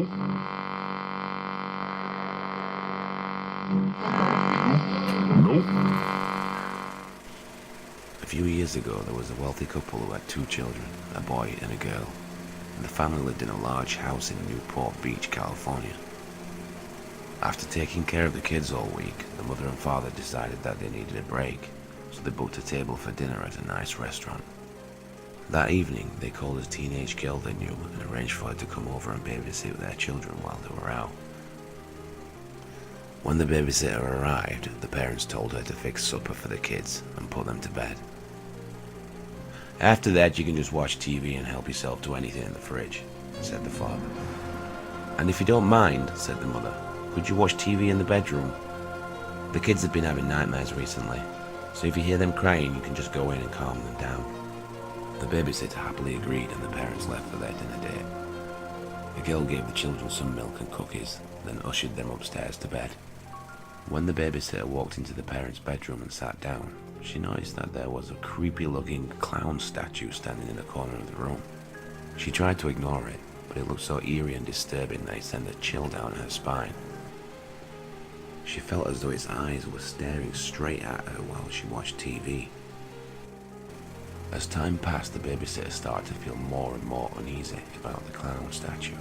A few years ago, there was a wealthy couple who had 2 children, a boy and a girl, and the family lived in a large house in Newport Beach, California. After taking care of the kids all week, the mother and father decided that they needed a break, so they booked a table for dinner at a nice restaurant. That evening, they called a teenage girl they knew and arranged for her to come over and babysit their children while they were out. When the babysitter arrived, the parents told her to fix supper for the kids and put them to bed. "After that, you can just watch TV and help yourself to anything in the fridge," said the father. "And if you don't mind," said the mother, "could you watch TV in the bedroom? The kids have been having nightmares recently, so if you hear them crying, you can just go in and calm them down." The babysitter happily agreed and the parents left for their dinner date. The girl gave the children some milk and cookies, then ushered them upstairs to bed. When the babysitter walked into the parents' bedroom and sat down, she noticed that there was a creepy-looking clown statue standing in the corner of the room. She tried to ignore it, but it looked so eerie and disturbing that it sent a chill down her spine. She felt as though its eyes were staring straight at her while she watched TV. As time passed, the babysitter started to feel more and more uneasy about the clown statue.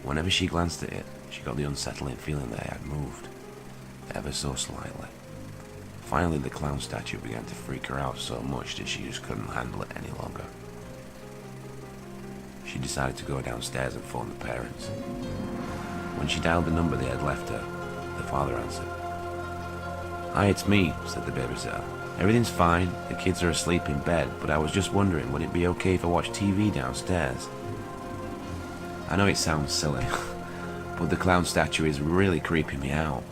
Whenever she glanced at it, she got the unsettling feeling that it had moved, ever so slightly. Finally, the clown statue began to freak her out so much that she just couldn't handle it any longer. She decided to go downstairs and phone the parents. When she dialed the number they had left her, the father answered. "Hi, it's me," said the babysitter. "Everything's fine, the kids are asleep in bed, but I was just wondering, would it be okay if I watched TV downstairs? I know it sounds silly, but the clown statue is really creeping me out."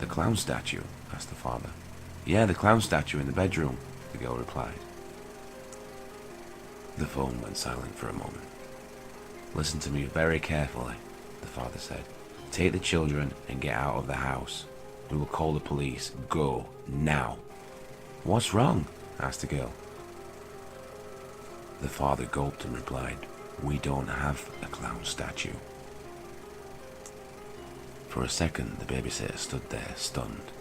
"The clown statue?" asked the father. "Yeah, the clown statue in the bedroom," the girl replied. The phone went silent for a moment. "Listen to me very carefully," the father said. "Take the children and get out of the house. We will call the police. Go, now." "What's wrong?" asked the girl. The father gulped and replied, "We don't have a clown statue." For a second, the babysitter stood there, stunned.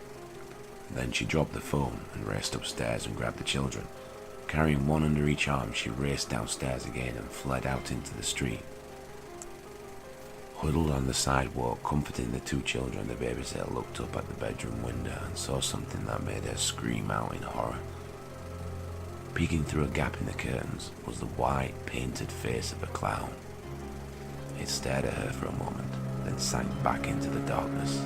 Then she dropped the phone and raced upstairs and grabbed the children. Carrying one under each arm, she raced downstairs again and fled out into the street. Huddled on the sidewalk, comforting the 2 children, the babysitter looked up at the bedroom window and saw something that made her scream out in horror. Peeking through a gap in the curtains was the white, painted face of a clown. It stared at her for a moment, then sank back into the darkness.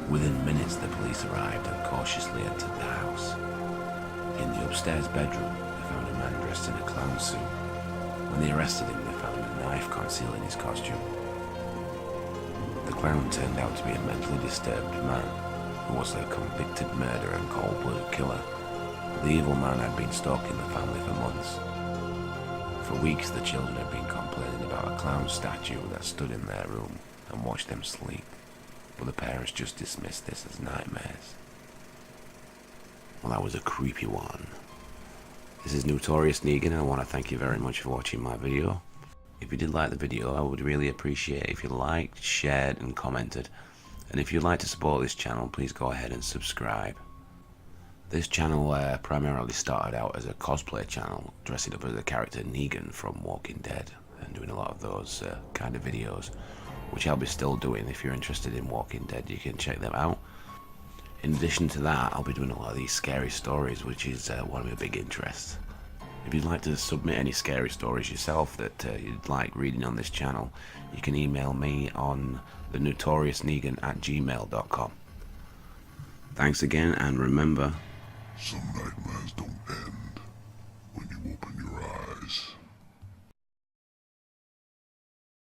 Within minutes, the police arrived and cautiously entered the house. In the upstairs bedroom, they found a man dressed in a clown suit. When they arrested him, they found a knife concealed in his costume. The clown turned out to be a mentally disturbed man who was a convicted murderer and cold-blooded killer. The evil man had been stalking the family for months. For weeks, the children had been complaining about a clown statue that stood in their room and watched them sleep, but the parents just dismissed this as nightmares. Well, that was a creepy one. This is Notorious Negan, and I want to thank you very much for watching my video. If you did like the video, I would really appreciate it if you liked, shared and commented. And if you'd like to support this channel, please go ahead and subscribe. This channel primarily started out as a cosplay channel, dressing up as the character Negan from Walking Dead, and doing a lot of those kind of videos, which I'll be still doing. If you're interested in Walking Dead, you can check them out. In addition to that, I'll be doing a lot of these scary stories, which is one of my big interests. If you'd like to submit any scary stories yourself that you'd like reading on this channel, you can email me on thenotoriousnegan@gmail.com. Thanks again, and remember, some nightmares.